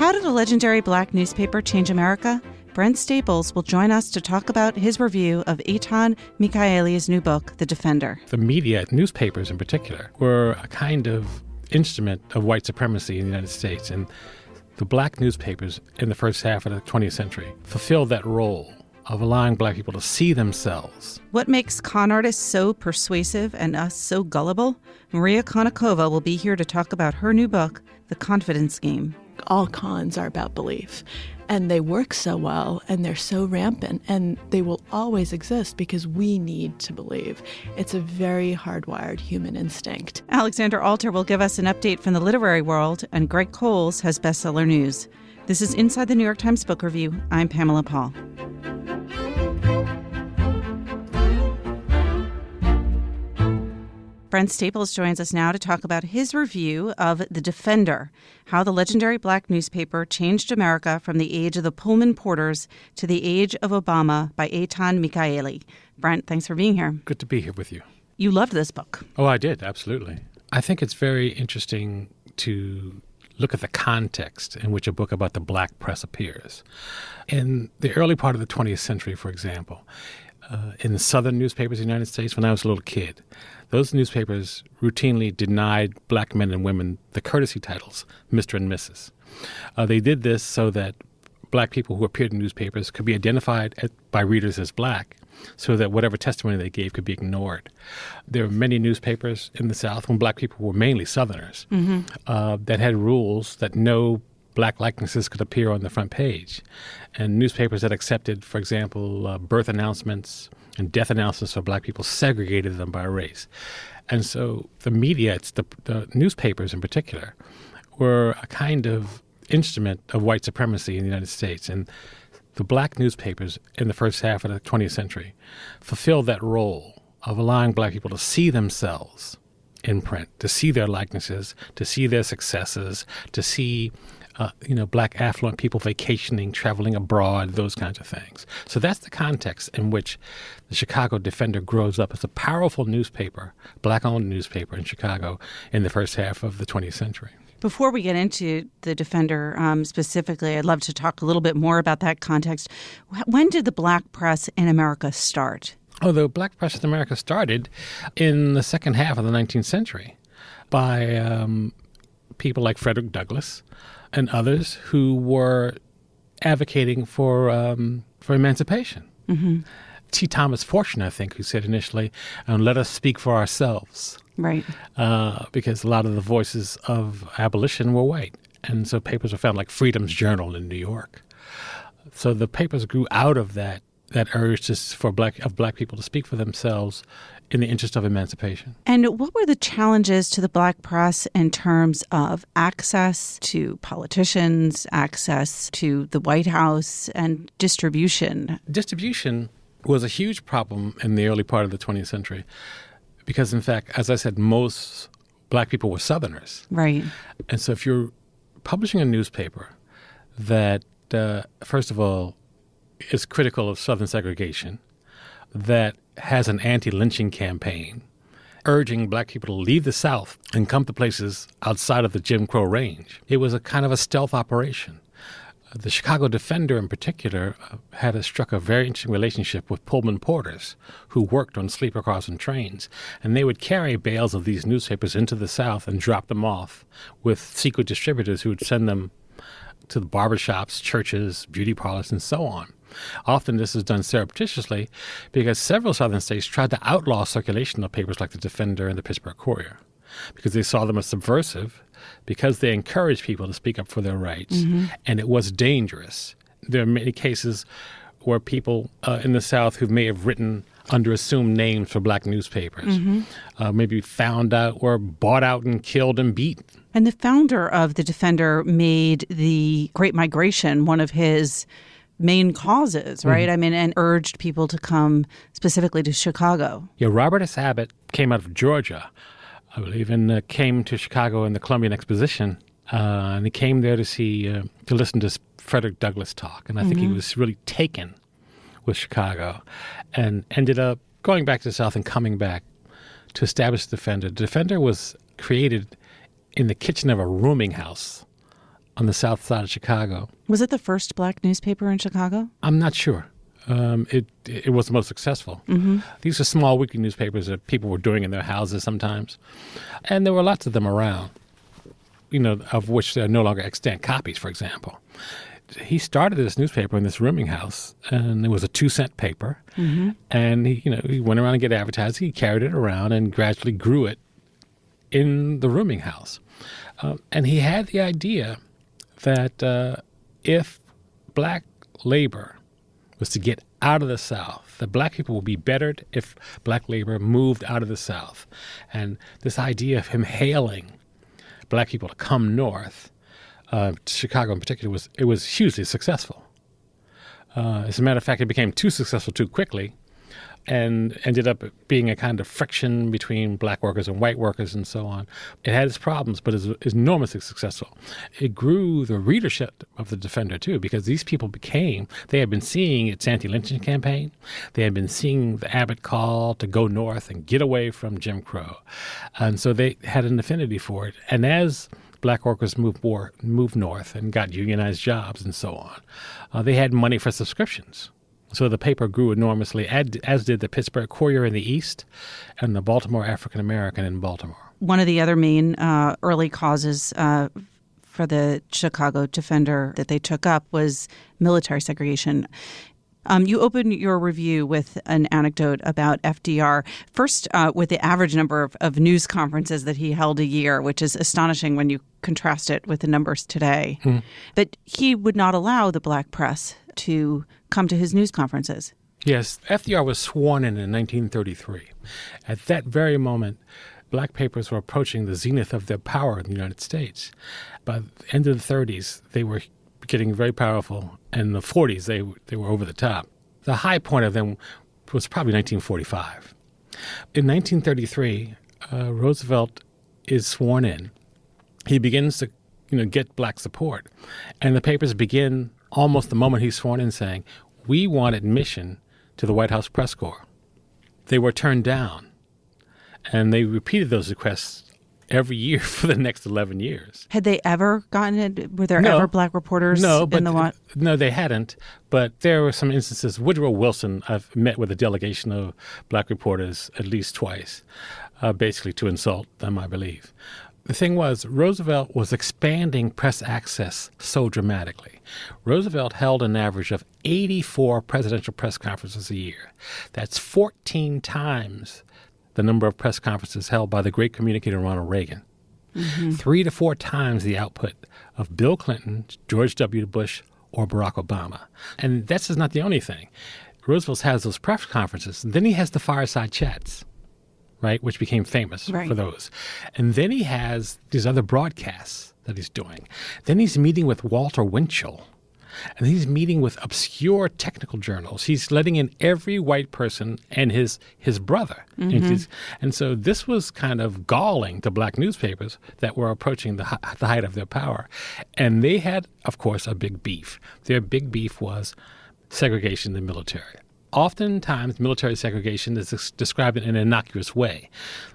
How did a legendary black newspaper change America? Brent Staples will join us to talk about his review of Eitan Michaeli's new book, The Defender. The media, newspapers in particular, were a kind of instrument of white supremacy in the United States. And the black newspapers in the first half of the 20th century fulfilled that role of allowing black people to see themselves. What makes con artists so persuasive and us so gullible? Maria Konnikova will be here to talk about her new book, The Confidence Game. All cons are about belief, and they work so well, and they're so rampant, and they will always exist because we need to believe. It's a very hardwired human instinct. Alexandra Alter will give us an update from the literary world, and Gregory Cowles has bestseller news. This is Inside the New York Times Book Review. I'm Pamela Paul. Brent Staples joins us now to talk about his review of The Defender, how the legendary black newspaper changed America from the age of the Pullman Porters to the age of Obama by Eitan Michaeli. Brent, thanks for being here. Good to be here with you. You loved this book. Oh, I did, absolutely. I think it's very interesting to look at the context in which a book about the black press appears. In the early part of the 20th century, for example, in the southern newspapers in the United States, when I was a little kid, those newspapers routinely denied black men and women the courtesy titles, Mr. and Mrs. They did this so that black people who appeared in newspapers could be identified by readers as black, so that whatever testimony they gave could be ignored. There were many newspapers in the South, when black people were mainly Southerners, that had rules that no black likenesses could appear on the front page. And newspapers that accepted, for example, birth announcements and death announcements for black people segregated them by race. And so the media, the newspapers in particular, were a kind of instrument of white supremacy in the United States. And the black newspapers in the first half of the 20th century fulfilled that role of allowing black people to see themselves in print, to see their likenesses, to see their successes, to see black affluent people vacationing, traveling abroad, those kinds of things. So that's the context in which the Chicago Defender grows up as a powerful newspaper, black-owned newspaper in Chicago in the first half of the 20th century. Before we get into the Defender specifically, I'd love to talk a little bit more about that context. When did the black press in America start? Oh, the black press in America started in the second half of the 19th century by people like Frederick Douglass and others who were advocating for emancipation. Mm-hmm. T. Thomas Fortune, I think, who said initially, let us speak for ourselves. Right. Because a lot of the voices of abolition were white. And so papers were found like Freedom's Journal in New York. So the papers grew out of that urge just for black people to speak for themselves in the interest of emancipation. And what were the challenges to the black press in terms of access to politicians, access to the White House, and distribution? Distribution was a huge problem in the early part of the 20th century because, in fact, as I said, most black people were Southerners. Right. And so if you're publishing a newspaper that, first of all, is critical of Southern segregation, that has an anti-lynching campaign, urging black people to leave the South and come to places outside of the Jim Crow range. It was a kind of a stealth operation. The Chicago Defender in particular had struck a very interesting relationship with Pullman porters who worked on sleeper cars and trains. And they would carry bales of these newspapers into the South and drop them off with secret distributors who would send them to the barbershops, churches, beauty parlors, and so on. Often this is done surreptitiously because several southern states tried to outlaw circulation of papers like the Defender and the Pittsburgh Courier because they saw them as subversive, because they encouraged people to speak up for their rights, and it was dangerous. There are many cases where people in the South who may have written under assumed names for black newspapers, maybe found out or bought out and killed and beat. And the founder of the Defender made the Great Migration one of his main causes, right? I mean, and urged people to come specifically to Chicago. Yeah, Robert S. Abbott came out of Georgia, I believe, and came to Chicago in the Columbian Exposition. And he came there to listen to Frederick Douglass talk. And I think he was really taken with Chicago and ended up going back to the South and coming back to establish the Defender. The Defender was created in the kitchen of a rooming house on the south side of Chicago. Was it the first black newspaper in Chicago? I'm not sure. It was the most successful. Mm-hmm. These are small weekly newspapers that people were doing in their houses sometimes. And there were lots of them around, of which there are no longer extant copies, for example. He started this newspaper in this rooming house, and it was a 2-cent paper. Mm-hmm. And he went around and get advertised. He carried it around and gradually grew it in the rooming house. And he had the idea that if black labor was to get out of the South, that black people would be bettered if black labor moved out of the South. And this idea of him hailing black people to come north, Chicago in particular, was hugely successful. As a matter of fact, it became too successful too quickly and ended up being a kind of friction between black workers and white workers and so on. It had its problems, but it was enormously successful. It grew the readership of the Defender, too, because these people they had been seeing its anti-lynching campaign. They had been seeing the Abbott call to go north and get away from Jim Crow. And so they had an affinity for it. And as black workers moved north and got unionized jobs and so on, they had money for subscriptions. So the paper grew enormously, as did the Pittsburgh Courier in the East and the Baltimore African American in Baltimore. One of the other main early causes for the Chicago Defender that they took up was military segregation. You opened your review with an anecdote about FDR, first with the average number of news conferences that he held a year, which is astonishing when you contrast it with the numbers today. But he would not allow the black press to come to his news conferences. Yes, FDR was sworn in 1933. At that very moment, black papers were approaching the zenith of their power in the United States. By the end of the 30s, they were getting very powerful. And in the 40s, they were over the top. The high point of them was probably 1945. In 1933, Roosevelt is sworn in. He begins to get black support. And the papers begin almost the moment he's sworn in saying, we want admission to the White House press corps. They were turned down. And they repeated those requests every year for the next 11 years. Had they ever gotten it? Were there ever black reporters in the No, they hadn't. But there were some instances. Woodrow Wilson, I've met with a delegation of black reporters at least twice, basically to insult them, I believe. The thing was, Roosevelt was expanding press access so dramatically. Roosevelt held an average of 84 presidential press conferences a year. That's 14 times the number of press conferences held by the great communicator Ronald Reagan. 3 to 4 times the output of Bill Clinton, George W. Bush, or Barack Obama. And that's just not the only thing. Roosevelt has those press conferences, and then he has the fireside chats, right, which became famous for those. And then he has these other broadcasts that he's doing. Then he's meeting with Walter Winchell. And he's meeting with obscure technical journals. He's letting in every white person and his brother. And so this was kind of galling to black newspapers that were approaching the height of their power. And they had, of course, a big beef. Their big beef was segregation in the military. Oftentimes, military segregation is described in an innocuous way.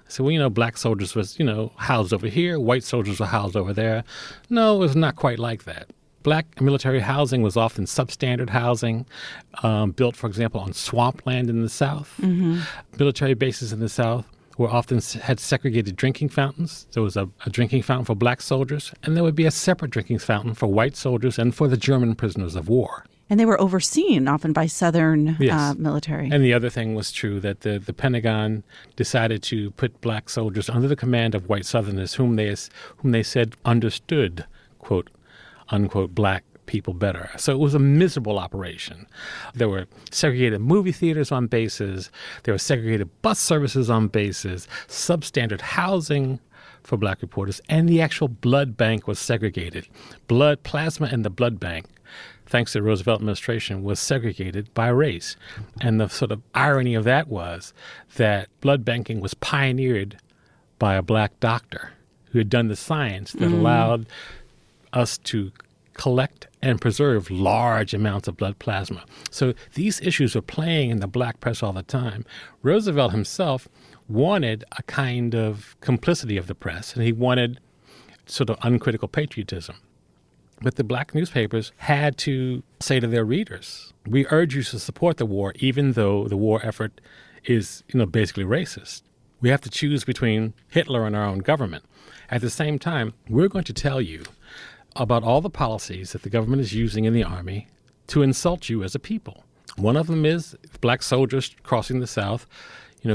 So, black soldiers was, housed over here, white soldiers were housed over there. No, it was not quite like that. Black military housing was often substandard housing, built, for example, on swampland in the South. Military bases in the South were often had segregated drinking fountains. There was a drinking fountain for black soldiers, and there would be a separate drinking fountain for white soldiers and for the German prisoners of war. And they were overseen often by Southern military. And the other thing was true, that the Pentagon decided to put black soldiers under the command of white Southerners whom they said understood, quote, unquote, black people better. So it was a miserable operation. There were segregated movie theaters on bases. There were segregated bus services on bases, substandard housing for black reporters, and the actual blood bank was segregated. Blood plasma in the blood bank, thanks to the Roosevelt administration, was segregated by race. And the sort of irony of that was that blood banking was pioneered by a black doctor who had done the science that allowed us to collect and preserve large amounts of blood plasma. So these issues were playing in the black press all the time. Roosevelt himself wanted a kind of complicity of the press, and he wanted sort of uncritical patriotism. But the black newspapers had to say to their readers, we urge you to support the war, even though the war effort is, basically racist. We have to choose between Hitler and our own government. At the same time, we're going to tell you about all the policies that the government is using in the Army to insult you as a people. One of them is black soldiers crossing the South,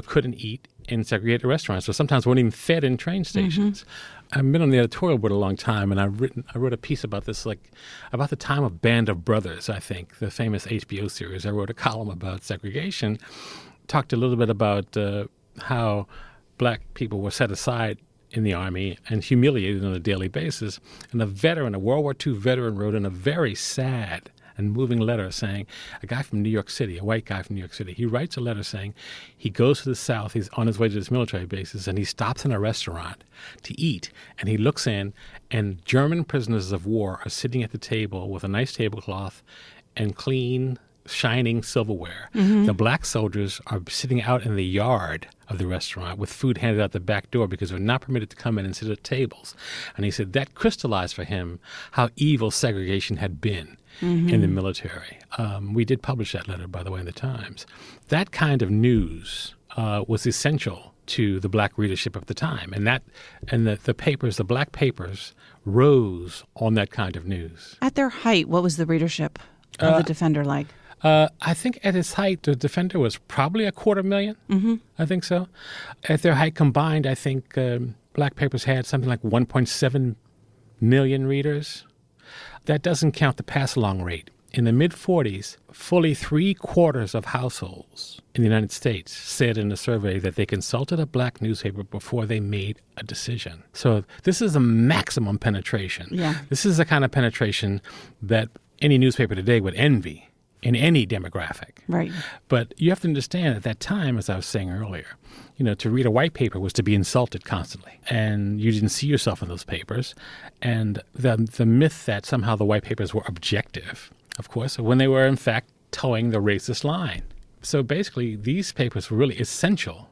couldn't eat in segregated restaurants, or sometimes weren't even fed in train stations. I've been on the editorial board a long time, and I wrote a piece about this, about the time of Band of Brothers, I think, the famous HBO series. I wrote a column about segregation, talked a little bit about how black people were set aside in the Army and humiliated on a daily basis. And a World War II veteran, wrote in a very sad and moving letter saying, a guy from New York City, a white guy from New York City, he writes a letter saying he goes to the South, he's on his way to his military bases, and he stops in a restaurant to eat, and he looks in, and German prisoners of war are sitting at the table with a nice tablecloth and clean, shining silverware. The black soldiers are sitting out in the yard of the restaurant with food handed out the back door because they're not permitted to come in and sit at tables. And he said that crystallized for him how evil segregation had been in the military. We did publish that letter, by the way, in the Times. That kind of news was essential to the black readership of the time. And the black papers rose on that kind of news. At their height, what was the readership of the Defender like? I think at its height, the Defender was probably 250,000. I think so. At their height combined, I think black papers had something like 1.7 million readers. That doesn't count the pass-along rate. In the mid-40s, fully 3/4 of households in the United States said in a survey that they consulted a black newspaper before they made a decision. So this is a maximum penetration. Yeah. This is the kind of penetration that any newspaper today would envy in any demographic. Right. But you have to understand at that time, as I was saying earlier, to read a white paper was to be insulted constantly. And you didn't see yourself in those papers. And the myth that somehow the white papers were objective, of course, when they were in fact towing the racist line. So basically, these papers were really essential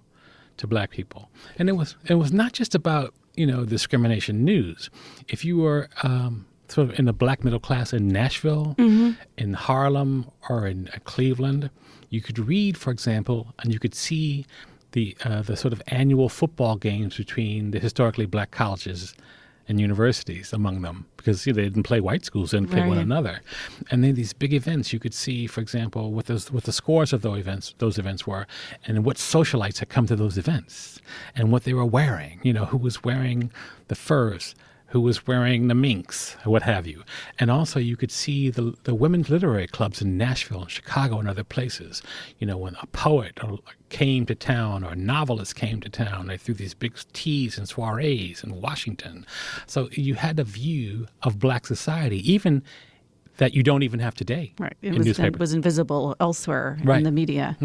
to black people. And it was not just about, discrimination news. If you were sort of in the black middle class in Nashville, in Harlem, or in Cleveland, you could read, for example, and you could see the sort of annual football games between the historically black colleges and universities among them, because they didn't play white schools, they didn't play one another. And then these big events, you could see, for example, what the scores of those events were, and what socialites had come to those events, and what they were wearing, who was wearing the furs, who was wearing the minks, what have you. And also you could see the women's literary clubs in Nashville and Chicago and other places. When a poet came to town or a novelist came to town, they threw these big teas and soirees in Washington. So you had a view of black society, even that you don't even have today. Right. It was invisible elsewhere in the media.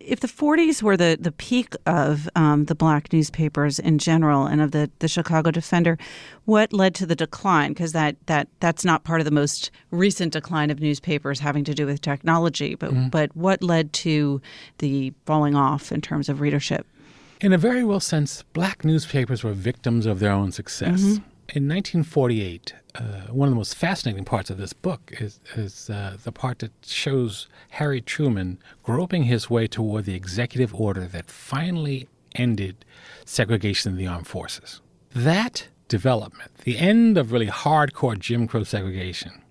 If the 40s were the peak of the black newspapers in general and of the Chicago Defender, what led to the decline? Because that's not part of the most recent decline of newspapers having to do with technology, but what led to the falling off in terms of readership? In a very real sense, black newspapers were victims of their own success. In 1948, one of the most fascinating parts of this book is the part that shows Harry Truman groping his way toward the executive order that finally ended segregation in the armed forces. That development, the end of really hardcore Jim Crow segregation,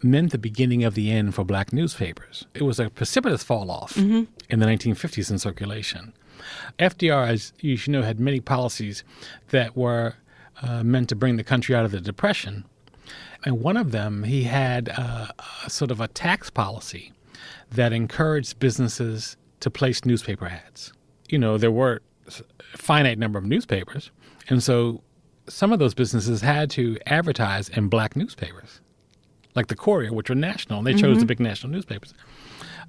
meant the beginning of the end for black newspapers. It was a precipitous fall-off in the 1950s in circulation. FDR, as you should know, had many policies that were meant to bring the country out of the Depression. And one of them, he had a sort of a tax policy that encouraged businesses to place newspaper ads. There were a finite number of newspapers, and so some of those businesses had to advertise in black newspapers, like the Courier, which were national, and they chose the big national newspapers.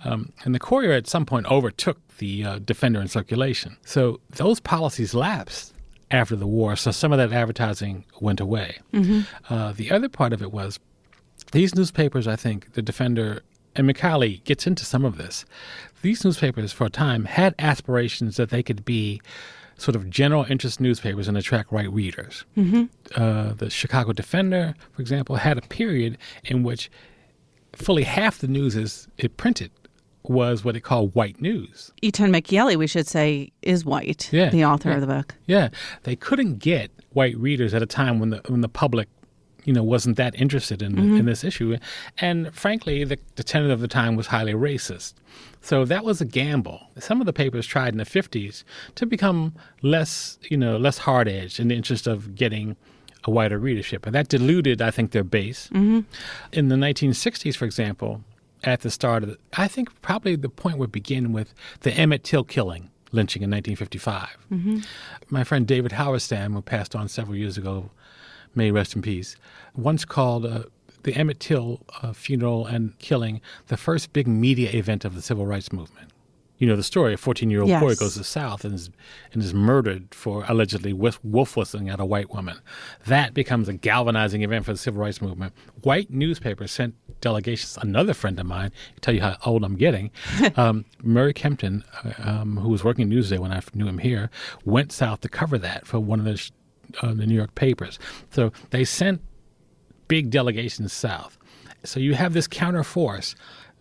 And the Courier at some point overtook the Defender in circulation. So those policies lapsed after the war, so some of that advertising went away. The other part of it was these newspapers, I think, the Defender, and McCauley gets into some of this, these newspapers for a time had aspirations that they could be sort of general interest newspapers and attract white readers. The Chicago Defender, for example, had a period in which fully half the news it printed was what it called white news. Etan Michieli, we should say, is white, Yeah, the author yeah. of the book. Yeah, they couldn't get white readers at a time when the public, wasn't that interested in this issue, and frankly, the tenet of the time was highly racist. So that was a gamble. Some of the papers tried in the 50s to become less hard-edged in the interest of getting a wider readership, and that diluted, I think, their base. In the 1960s, for example, at the start of I think probably the point would begin with the Emmett Till killing, lynching in 1955. My friend David Howerstam, who passed on several years ago, may rest in peace, once called the Emmett Till funeral and killing the first big media event of the civil rights movement. You know the story, a 14-year-old Yes. boy goes to the South and is murdered for allegedly wolf whistling at a white woman. That becomes a galvanizing event for the civil rights movement. White newspapers sent delegations. Another friend of mine, I'll tell you how old I'm getting, Murray Kempton, who was working at Newsday when I knew him here, went south to cover that for one of the New York papers. So they sent big delegations south. So you have this counter force.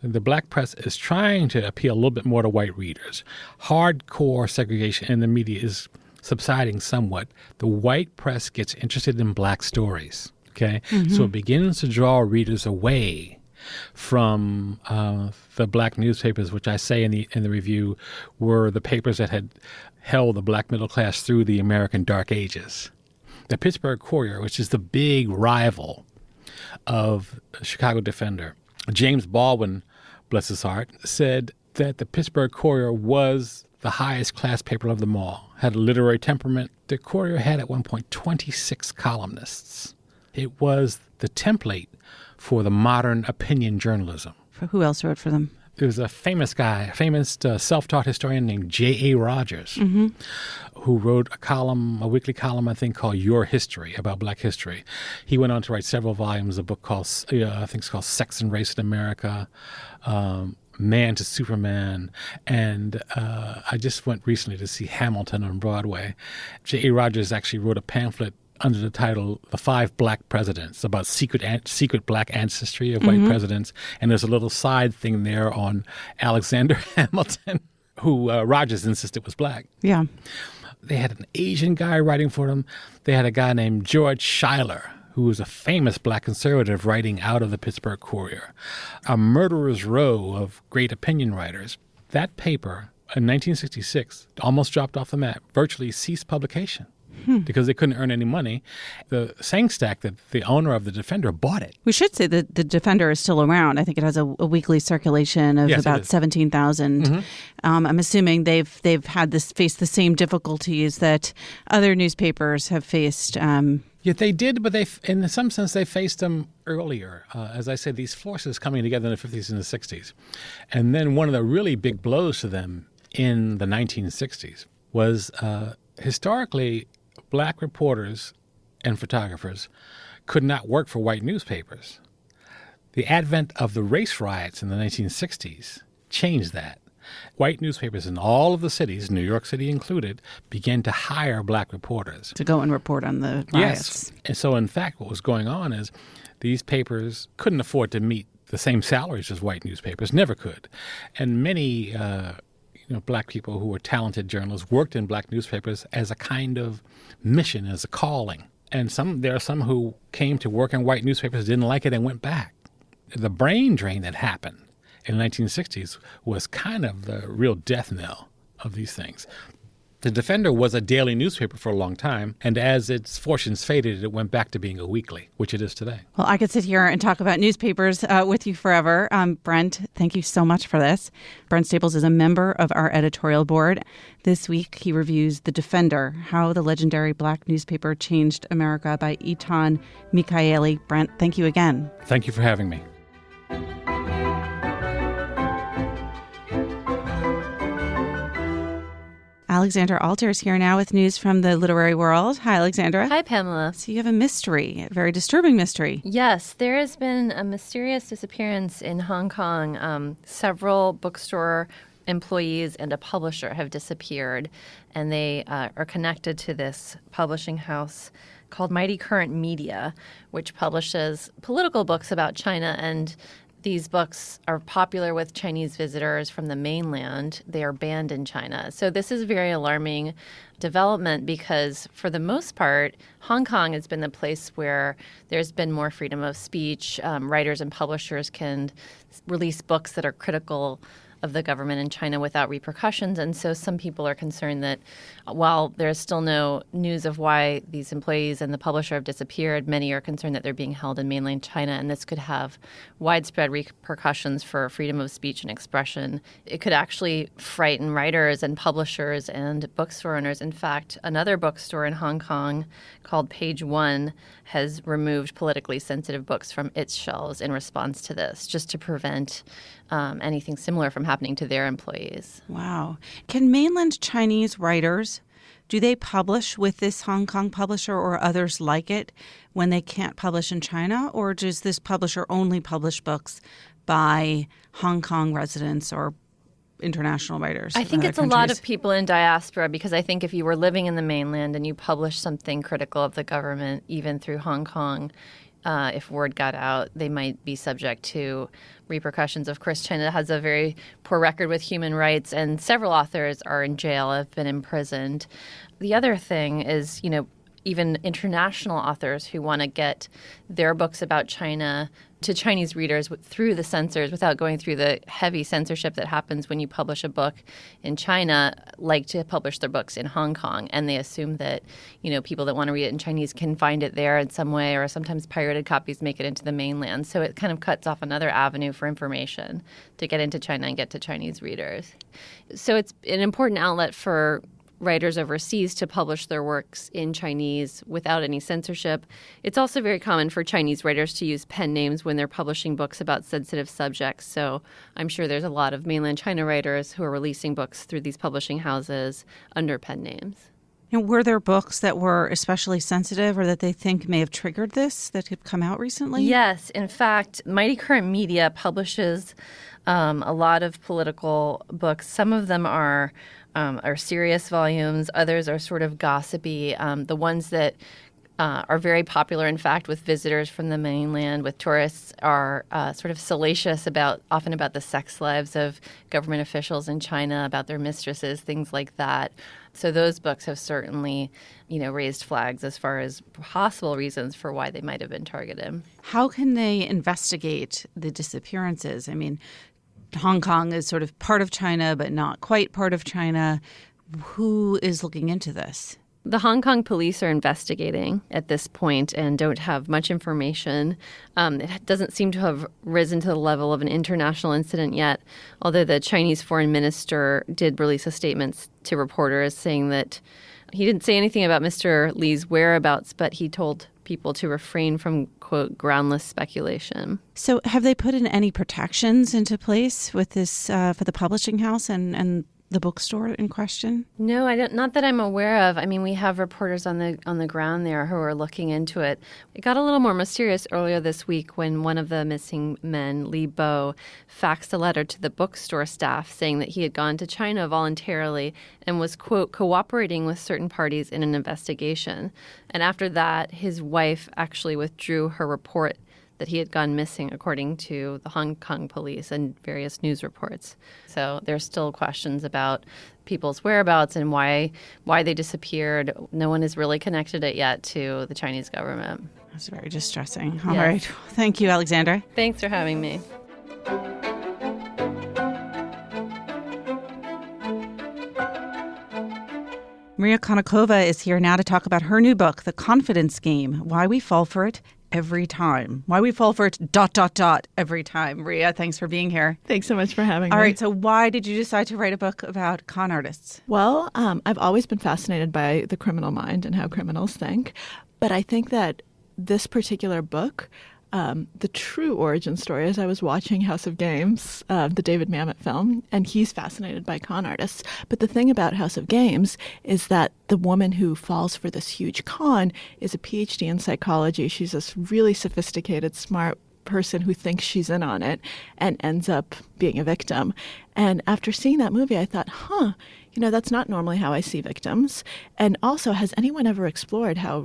The black press is trying to appeal a little bit more to white readers. Hardcore segregation in the media is subsiding somewhat. The white press gets interested in black stories. Okay, so it begins to draw readers away from the black newspapers, which I say in the review were the papers that had held the black middle class through the American Dark Ages. The Pittsburgh Courier, which is the big rival of the Chicago Defender, James Baldwin, bless his heart, said that the Pittsburgh Courier was the highest class paper of them all, had a literary temperament. The Courier had at one point 26 columnists. It was the template for the modern opinion journalism. Who else wrote for them? There was a famous self-taught historian named J.A. Rogers, who wrote a weekly column, I think, called Your History, about black history. He went on to write several volumes, a book called, I think it's called Sex and Race in America, Man to Superman, and I just went recently to see Hamilton on Broadway. J.A. Rogers actually wrote a pamphlet under the title The Five Black Presidents, about secret black ancestry of white presidents. And there's a little side thing there on Alexander Hamilton, who Rogers insisted was black. Yeah. They had an Asian guy writing for them. They had a guy named George Schuyler, who was a famous black conservative writing out of the Pittsburgh Courier. A murderer's row of great opinion writers. That paper, in 1966, almost dropped off the map, virtually ceased publication. Because they couldn't earn any money. The Sangstack, the owner of the Defender, bought it. We should say that the Defender is still around. I think it has a weekly circulation of about 17,000. I'm assuming they've faced the same difficulties that other newspapers have faced. Yeah, they did, but in some sense, they faced them earlier. As I said, these forces coming together in the 50s and the 60s. And then one of the really big blows to them in the 1960s was historically, black reporters and photographers could not work for white newspapers. The advent of the race riots in the 1960s changed that. White newspapers in all of the cities, New York City included, began to hire black reporters. To go and report on the riots. Yes. And so, in fact, what was going on is these papers couldn't afford to meet the same salaries as white newspapers, never could. And many black people who were talented journalists worked in black newspapers as a kind of mission, as a calling. And there are some who came to work in white newspapers, didn't like it, and went back. The brain drain that happened in the 1960s was kind of the real death knell of these things. The Defender was a daily newspaper for a long time, and as its fortunes faded, it went back to being a weekly, which it is today. Well, I could sit here and talk about newspapers with you forever. Brent, thank you so much for this. Brent Staples is a member of our editorial board. This week, he reviews The Defender, How the Legendary Black Newspaper Changed America by Etan Michieli. Brent, thank you again. Thank you for having me. Alexandra Alter is here now with news from the literary world. Hi, Alexandra. Hi, Pamela. So you have a mystery, a very disturbing mystery. Yes, there has been a mysterious disappearance in Hong Kong. Several bookstore employees and a publisher have disappeared, and they are connected to this publishing house called Mighty Current Media, which publishes political books about China. And these books are popular with Chinese visitors from the mainland. They are banned in China. So this is very alarming development because, for the most part, Hong Kong has been the place where there's been more freedom of speech. Writers and publishers can release books that are critical of the government in China without repercussions. And so some people are concerned that while there's still no news of why these employees and the publisher have disappeared, many are concerned that they're being held in mainland China, and this could have widespread repercussions for freedom of speech and expression. It could actually frighten writers and publishers and bookstore owners. In fact, another bookstore in Hong Kong called Page One has removed politically sensitive books from its shelves in response to this, just to prevent anything similar from happening to their employees. Wow. Can mainland Chinese writers, do they publish with this Hong Kong publisher or others like it when they can't publish in China? Or does this publisher only publish books by Hong Kong residents or international writers? I think it's a lot of people in diaspora, because I think if you were living in the mainland and you published something critical of the government, even through Hong Kong, if word got out, they might be subject to repercussions. Of course, China has a very poor record with human rights, and several authors are in jail, have been imprisoned. The other thing is, even international authors who want to get their books about China to Chinese readers through the censors without going through the heavy censorship that happens when you publish a book in China, like to publish their books in Hong Kong. And they assume that, people that want to read it in Chinese can find it there in some way, or sometimes pirated copies make it into the mainland. So it kind of cuts off another avenue for information to get into China and get to Chinese readers. So it's an important outlet for writers overseas to publish their works in Chinese without any censorship. It's also very common for Chinese writers to use pen names when they're publishing books about sensitive subjects. So I'm sure there's a lot of mainland China writers who are releasing books through these publishing houses under pen names. Were there books that were especially sensitive or that they think may have triggered this that have come out recently? Yes. In fact, Mighty Current Media publishes a lot of political books. Some of them are serious volumes. Others are sort of gossipy. The ones that are very popular, in fact, with visitors from the mainland, with tourists, are sort of salacious often about the sex lives of government officials in China, about their mistresses, things like that. So those books have certainly, raised flags as far as possible reasons for why they might have been targeted. How can they investigate the disappearances? I mean, Hong Kong is sort of part of China, but not quite part of China. Who is looking into this? The Hong Kong police are investigating at this point and don't have much information. It doesn't seem to have risen to the level of an international incident yet, although the Chinese foreign minister did release a statement to reporters saying that he didn't say anything about Mr. Li's whereabouts, but he told people to refrain from, quote, groundless speculation. So have they put in any protections into place with this for the publishing house and the bookstore in question? No, I don't. Not that I'm aware of. I mean, we have reporters on the ground there who are looking into it. It got a little more mysterious earlier this week when one of the missing men, Li Bo, faxed a letter to the bookstore staff saying that he had gone to China voluntarily and was, quote, cooperating with certain parties in an investigation. And after that, his wife actually withdrew her report that he had gone missing, according to the Hong Kong police and various news reports. So there's still questions about people's whereabouts and why they disappeared. No one has really connected it yet to the Chinese government. That's very distressing. All right. Thank you, Alexandra. Thanks for having me. Maria Konnikova is here now to talk about her new book, The Confidence Game, Why We Fall for It Every Time. Why we fall for it, ... every time. Maria, thanks for being here. Thanks so much for having me. All right, so why did you decide to write a book about con artists? Well, I've always been fascinated by the criminal mind and how criminals think. But I think that this particular book, the true origin story is I was watching House of Games, the David Mamet film, and he's fascinated by con artists. But the thing about House of Games is that the woman who falls for this huge con is a PhD in psychology. She's this really sophisticated, smart person who thinks she's in on it and ends up being a victim. And after seeing that movie, I thought, that's not normally how I see victims. And also, has anyone ever explored how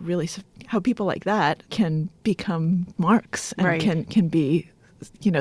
people like that can become marks and Right. can be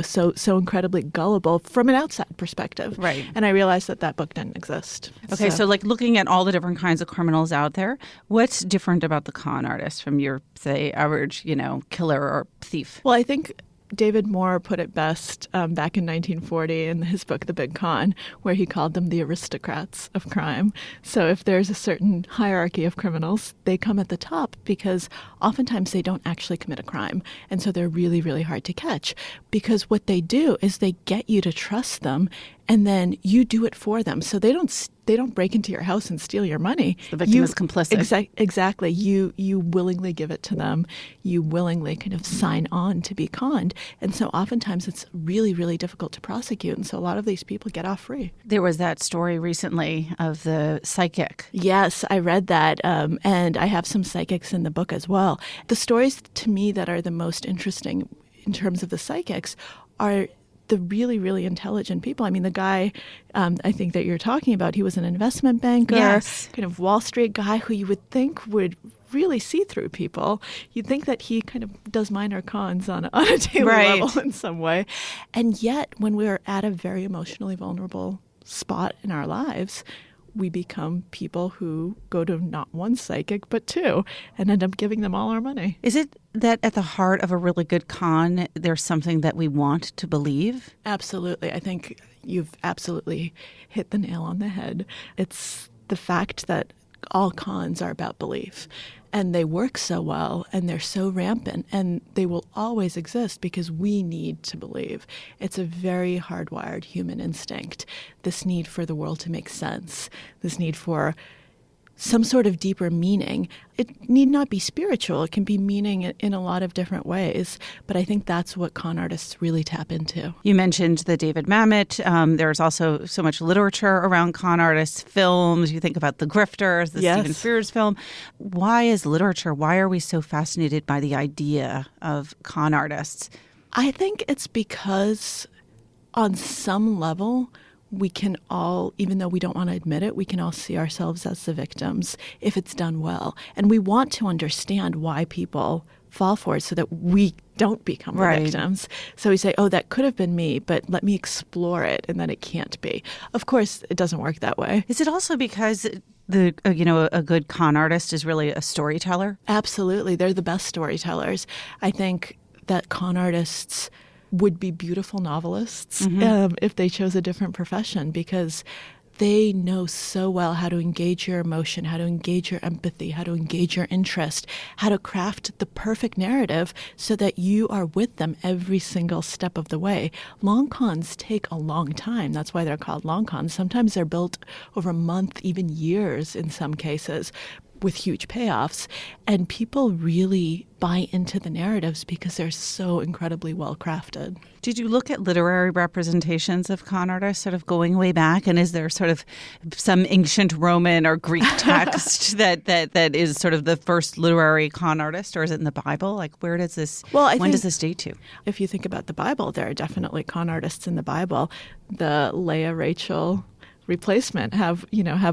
so incredibly gullible from an outside perspective. Right. And I realized that book didn't exist. Okay, so like looking at all the different kinds of criminals out there, what's different about the con artist from your, say, average, killer or thief? Well, I think David Moore put it best back in 1940 in his book, The Big Con, where he called them the aristocrats of crime. So if there's a certain hierarchy of criminals, they come at the top because oftentimes they don't actually commit a crime. And so they're really, really hard to catch because what they do is they get you to trust them and then you do it for them. So they don't break into your house and steal your money. The victim is complicit. Exactly. You willingly give it to them. You willingly kind of sign on to be conned. And so oftentimes it's really, really difficult to prosecute. And so a lot of these people get off free. There was that story recently of the psychic. Yes, I read that. And I have some psychics in the book as well. The stories to me that are the most interesting in terms of the psychics are the really, really intelligent people. I mean, the guy I think that you're talking about, he was an investment banker, Yes. kind of Wall Street guy who you would think would really see through people. You'd think that he kind of does minor cons on a daily Right. level in some way. And yet, when we're at a very emotionally vulnerable spot in our lives, we become people who go to not one psychic, but two, and end up giving them all our money. Is it that at the heart of a really good con, there's something that we want to believe? Absolutely. I think you've absolutely hit the nail on the head. It's the fact that all cons are about belief. And they work so well, and they're so rampant, and they will always exist because we need to believe. It's a very hardwired human instinct, this need for the world to make sense, this need for some sort of deeper meaning. It need not be spiritual. It can be meaning in a lot of different ways. But I think that's what con artists really tap into. You mentioned the David Mamet. There's also so much literature around con artists, films. You think about The Grifters, the Yes. Stephen Frears film. Why is literature, why are we so fascinated by the idea of con artists? I think it's because on some level, we can all, even though we don't want to admit it, we can all see ourselves as the victims if it's done well. And we want to understand why people fall for it so that we don't become the Right. victims. So we say, oh, that could have been me, but let me explore it, and then it can't be. Of course, it doesn't work that way. Is it also because a good con artist is really a storyteller? Absolutely. They're the best storytellers. I think that con artists would be beautiful novelists if they chose a different profession because they know so well how to engage your emotion, how to engage your empathy, how to engage your interest, how to craft the perfect narrative so that you are with them every single step of the way. Long cons take a long time. That's why they're called long cons. Sometimes they're built over a month, even years in some cases, with huge payoffs. And people really buy into the narratives because they're so incredibly well crafted. Did you look at literary representations of con artists sort of going way back? And is there sort of some ancient Roman or Greek text that is sort of the first literary con artist, or is it in the Bible? Like, where does this, when does this date to? If you think about the Bible, there are definitely con artists in the Bible. The Leah Rachel replacement, have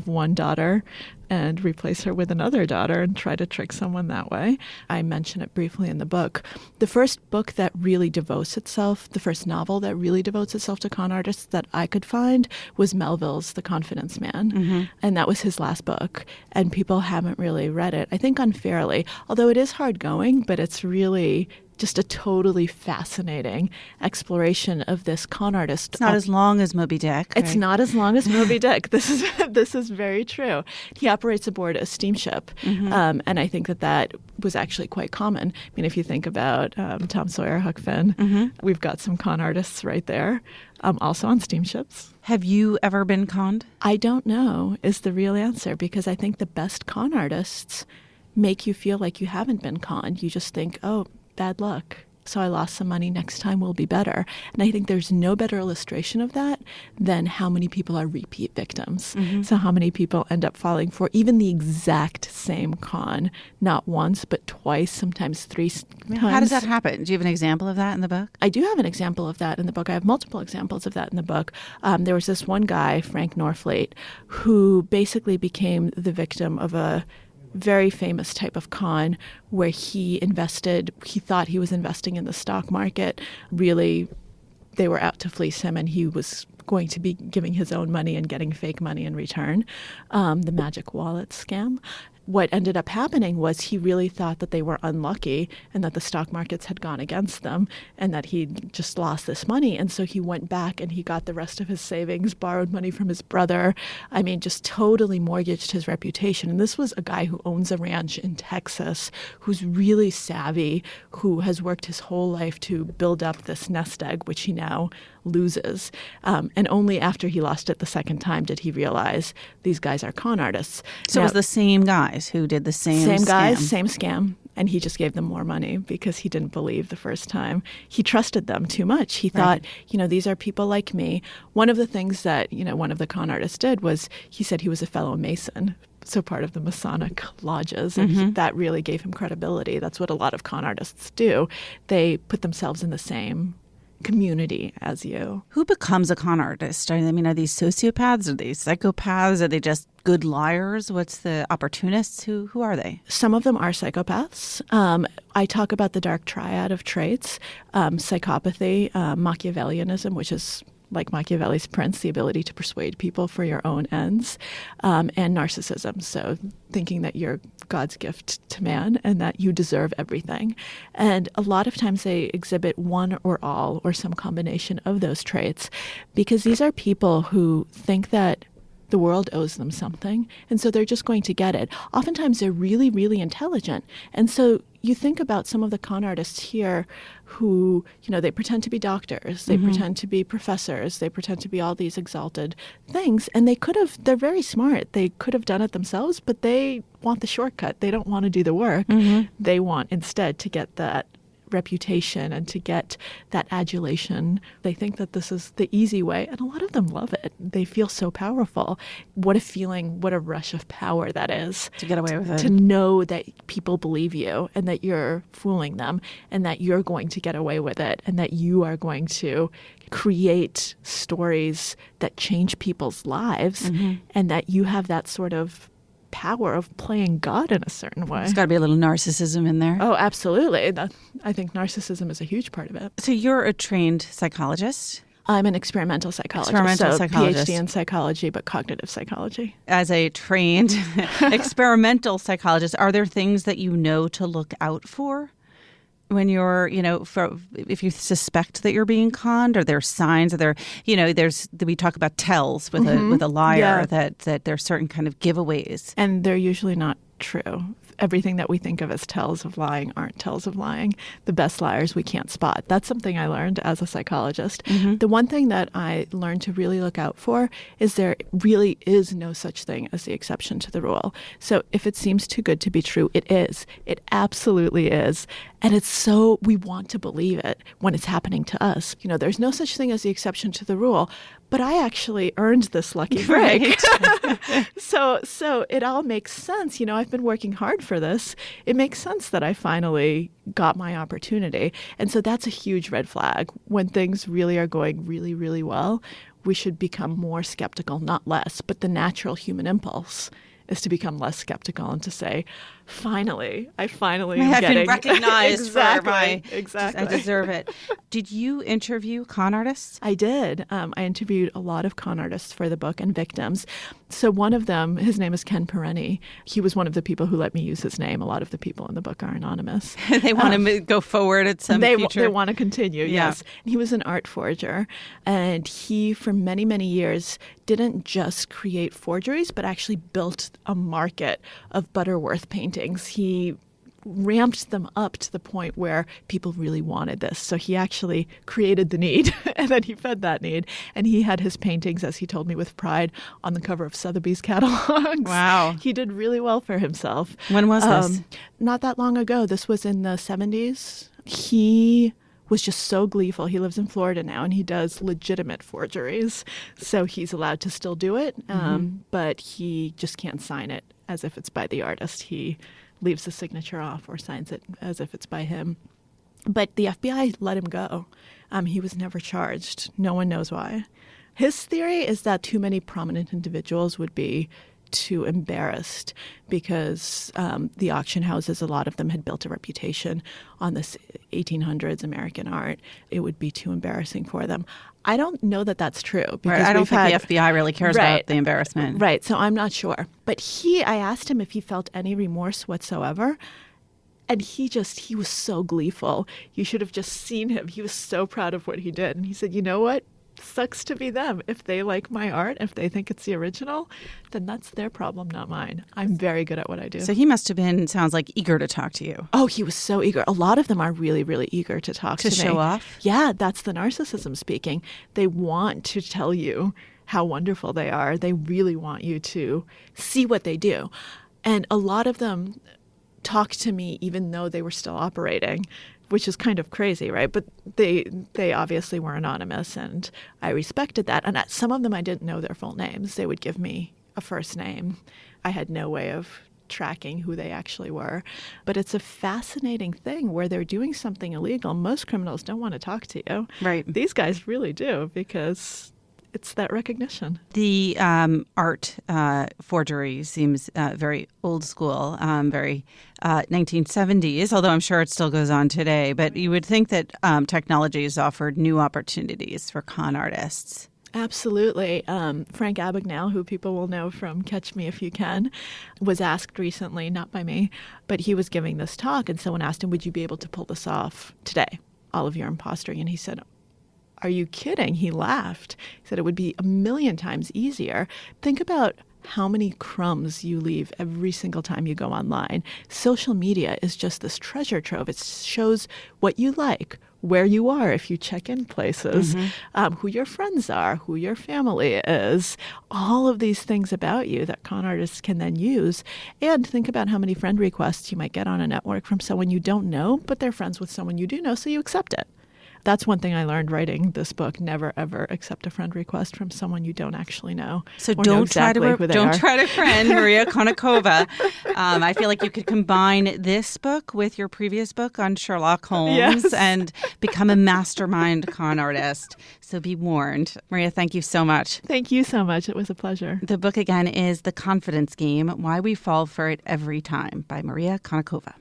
one daughter and replace her with another daughter and try to trick someone that way. I mention it briefly in the book. The first book that really devotes itself, the first novel that really devotes itself to con artists that I could find was Melville's The Confidence Man. And that was his last book. And people haven't really read it, I think unfairly, although it is hard going, but it's really just a totally fascinating exploration of this con artist. It's not as long as Moby Dick. It's right? not as long as Moby Dick. This is very true. He operates aboard a steamship, and I think that was actually quite common. I mean, if you think about Tom Sawyer, Huck Finn, we've got some con artists right there, also on steamships. Have you ever been conned? I don't know is the real answer, because I think the best con artists make you feel like you haven't been conned. You just think, oh, bad luck. so I lost some money. Next time will be better. And I think there's no better illustration of that than how many people are repeat victims. So how many people end up falling for even the exact same con, not once, but twice, sometimes three times. How does that happen? Do you have an example of that in the book? I do have an example of that in the book. I have multiple examples of that in the book. There was this one guy, Frank Norfleet, who basically became the victim of a very famous type of con where he thought he was investing in the stock market. Really, they were out to fleece him, and he was going to be giving his own money and getting fake money in return. The magic wallet scam. What ended up happening was he really thought that they were unlucky and that the stock markets had gone against them and that he just lost this money. And so he went back and he got the rest of his savings, borrowed money from his brother. I mean, just totally mortgaged his reputation. And this was a guy who owns a ranch in Texas, who's really savvy, who has worked his whole life to build up this nest egg, which he now loses. And only after he lost it the second time did he realize these guys are con artists. So it was the same guys who did the same Same guys, scam. same scam. And he just gave them more money because he didn't believe the first time. He trusted them too much. He thought, these are people like me. One of the things that, one of the con artists did was he said he was a fellow Mason. So part of the Masonic lodges, and that really gave him credibility. That's what a lot of con artists do. They put themselves in the same community as you. Who becomes a con artist? I mean, are these sociopaths? Are they psychopaths? Are they just good liars? What's the opportunists? Who are they? Some of them are psychopaths. I talk about the dark triad of traits, psychopathy, Machiavellianism, which is like Machiavelli's prince, the ability to persuade people for your own ends, and narcissism. So thinking that you're God's gift to man and that you deserve everything. And a lot of times they exhibit one or all or some combination of those traits because these are people who think that the world owes them something, and so they're just going to get it. Oftentimes they're really, really intelligent. And so you think about some of the con artists here who, they pretend to be doctors, they pretend to be professors, they pretend to be all these exalted things, and they're very smart. They could have done it themselves, but they want the shortcut. They don't want to do the work. They want instead to get that reputation and to get that adulation. They think that this is the easy way, and a lot of them love it. They feel so powerful. What a feeling, what a rush of power that is. To get away with it. To know that people believe you and that you're fooling them and that you're going to get away with it and that you are going to create stories that change people's lives and that you have that sort of power of playing God in a certain way. There's got to be a little narcissism in there. Oh, absolutely. I think narcissism is a huge part of it. So you're a trained psychologist? I'm an experimental psychologist. PhD in psychology, but cognitive psychology. As a trained experimental psychologist, are there things that you know to look out for when you're, if you suspect that you're being conned? Are there signs? Are there, we talk about tells with a liar that there's certain kind of giveaways, and they're usually not true. Everything that we think of as tells of lying aren't tells of lying. The best liars we can't spot. That's something I learned as a psychologist. The one thing that I learned to really look out for is there really is no such thing as the exception to the rule. So if it seems too good to be true, it is. It absolutely is. And we want to believe it when it's happening to us. There's no such thing as the exception to the rule, but I actually earned this lucky break. So it all makes sense. I've been working hard for this. It makes sense that I finally got my opportunity. And so that's a huge red flag. When things really are going really, really well, we should become more skeptical, not less. But the natural human impulse is to become less skeptical and to say, finally, I've been recognized for my... Exactly. I deserve it. Did you interview con artists? I did. I interviewed a lot of con artists for the book and victims. So one of them, his name is Ken Perenni. He was one of the people who let me use his name. A lot of the people in the book are anonymous. They want to go forward at some future. They want to continue, yes. And he was an art forger. And he, for many, many years, didn't just create forgeries, but actually built a market of Butterworth paintings. He ramped them up to the point where people really wanted this. So he actually created the need, and then he fed that need. And he had his paintings, as he told me with pride, on the cover of Sotheby's catalogs. Wow. He did really well for himself. When was this? Not that long ago. This was in the 70s. He was just so gleeful. He lives in Florida now, and he does legitimate forgeries. So he's allowed to still do it, but he just can't sign it as if it's by the artist. He leaves the signature off or signs it as if it's by him. But the FBI let him go. He was never charged. No one knows why. His theory is that too many prominent individuals would be too embarrassed because the auction houses, a lot of them had built a reputation on this 1800s American art. It would be too embarrassing for them. I don't know that that's true. Because I don't think the FBI really cares about the embarrassment. Right, so I'm not sure. But I asked him if he felt any remorse whatsoever. And he was so gleeful. You should have just seen him. He was so proud of what he did. And he said, you know what? Sucks to be them. If they like my art, if they think it's the original, then that's their problem, not mine. I'm very good at what I do. So he must have been, sounds like, eager to talk to you. Oh, he was so eager. A lot of them are really, really eager to talk to me. To show off? Yeah, that's the narcissism speaking. They want to tell you how wonderful they are. They really want you to see what they do. And a lot of them talked to me even though they were still operating, which is kind of crazy, right? But they obviously were anonymous, and I respected that. And some of them I didn't know their full names. They would give me a first name. I had no way of tracking who they actually were. But it's a fascinating thing where they're doing something illegal. Most criminals don't want to talk to you. Right. These guys really do, because it's that recognition. The art forgery seems very old school, very 1970s, although I'm sure it still goes on today. But you would think that technology has offered new opportunities for con artists. Absolutely. Frank Abagnale, who people will know from Catch Me If You Can, was asked recently, not by me, but he was giving this talk, and someone asked him, would you be able to pull this off today, all of your impostering? And he said, are you kidding? He laughed. He said it would be 1,000,000 times easier. Think about how many crumbs you leave every single time you go online. Social media is just this treasure trove. It shows what you like, where you are if you check in places, who your friends are, who your family is, all of these things about you that con artists can then use. And think about how many friend requests you might get on a network from someone you don't know, but they're friends with someone you do know, so you accept it. That's one thing I learned writing this book. Never, ever accept a friend request from someone you don't actually know. So don't try to friend Maria Konnikova. I feel like you could combine this book with your previous book on Sherlock Holmes and become a mastermind con artist. So be warned. Maria, thank you so much. Thank you so much. It was a pleasure. The book again is The Confidence Game, Why We Fall for It Every Time by Maria Konnikova.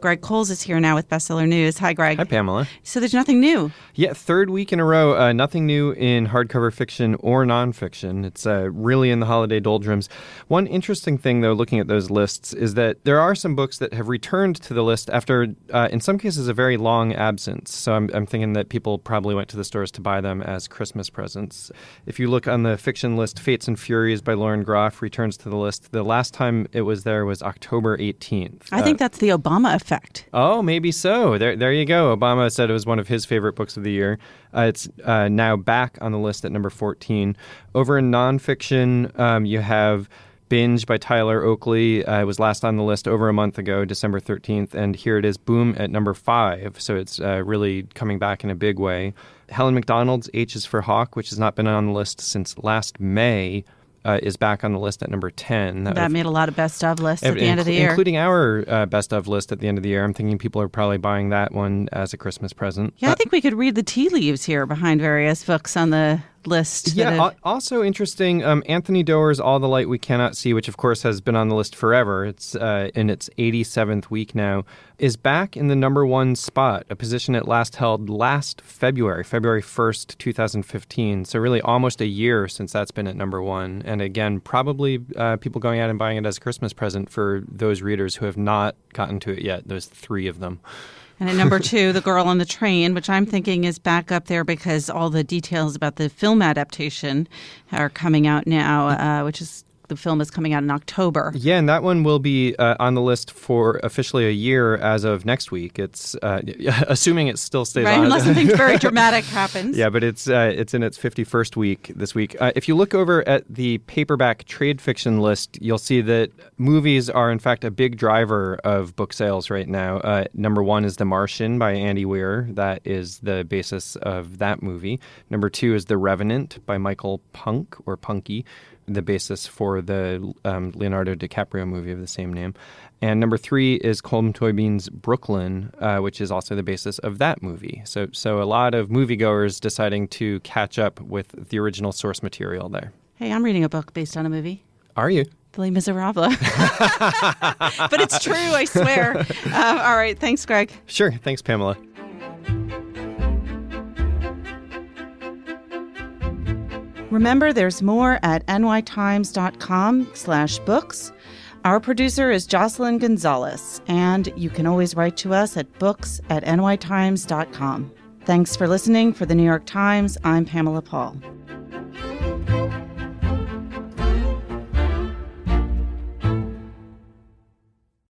Greg Cowles is here now with Bestseller News. Hi, Greg. Hi, Pamela. So there's nothing new. Yeah, third week in a row, nothing new in hardcover fiction or nonfiction. It's really in the holiday doldrums. One interesting thing, though, looking at those lists, is that there are some books that have returned to the list after, in some cases, a very long absence. So I'm thinking that people probably went to the stores to buy them as Christmas presents. If you look on the fiction list, Fates and Furies by Lauren Groff returns to the list. The last time it was there was October 18th. I think that's the Obama effect. Oh, maybe so. There you go. Obama said it was one of his favorite books of the year. It's now back on the list at number 14. Over in nonfiction, you have Binge by Tyler Oakley. It was last on the list over a month ago, December 13th, and here it is, boom, at number 5. So it's really coming back in a big way. Helen McDonald's H is for Hawk, which has not been on the list since last May, is back on the list at number 10. That made a lot of best of lists at the end of the year. Including our best of list at the end of the year. I'm thinking people are probably buying that one as a Christmas present. Yeah, I think we could read the tea leaves here behind various books on the list. Yeah, also interesting, Anthony Doerr's All the Light We Cannot See, which of course has been on the list forever. It's in its 87th week now, is back in the number 1 spot, a position it last held February 1st, 2015. So really almost a year since that's been at number 1. And again, probably people going out and buying it as a Christmas present for those readers who have not gotten to it yet, those 3 of them. And at number 2, The Girl on the Train, which I'm thinking is back up there because all the details about the film adaptation are coming out now, which is The film is coming out in October. Yeah, and that one will be on the list for officially a year as of next week. It's assuming it still stays right, on. Unless something very dramatic happens. Yeah, but it's in its 51st week this week. If you look over at the paperback trade fiction list, you'll see that movies are, in fact, a big driver of book sales right now. Number one is The Martian by Andy Weir. That is the basis of that movie. Number two is The Revenant by Michael Punky, the basis for the Leonardo DiCaprio movie of the same name. And number three is Colm Toibin's Brooklyn, which is also the basis of that movie. So a lot of moviegoers deciding to catch up with the original source material there. Hey, I'm reading a book based on a movie. Are you? Les Miserables. But it's true, I swear. All right. Thanks, Greg. Sure. Thanks, Pamela. Remember, there's more at nytimes.com/books. Our producer is Jocelyn Gonzalez, and you can always write to us at books@nytimes.com. Thanks for listening. For the New York Times, I'm Pamela Paul.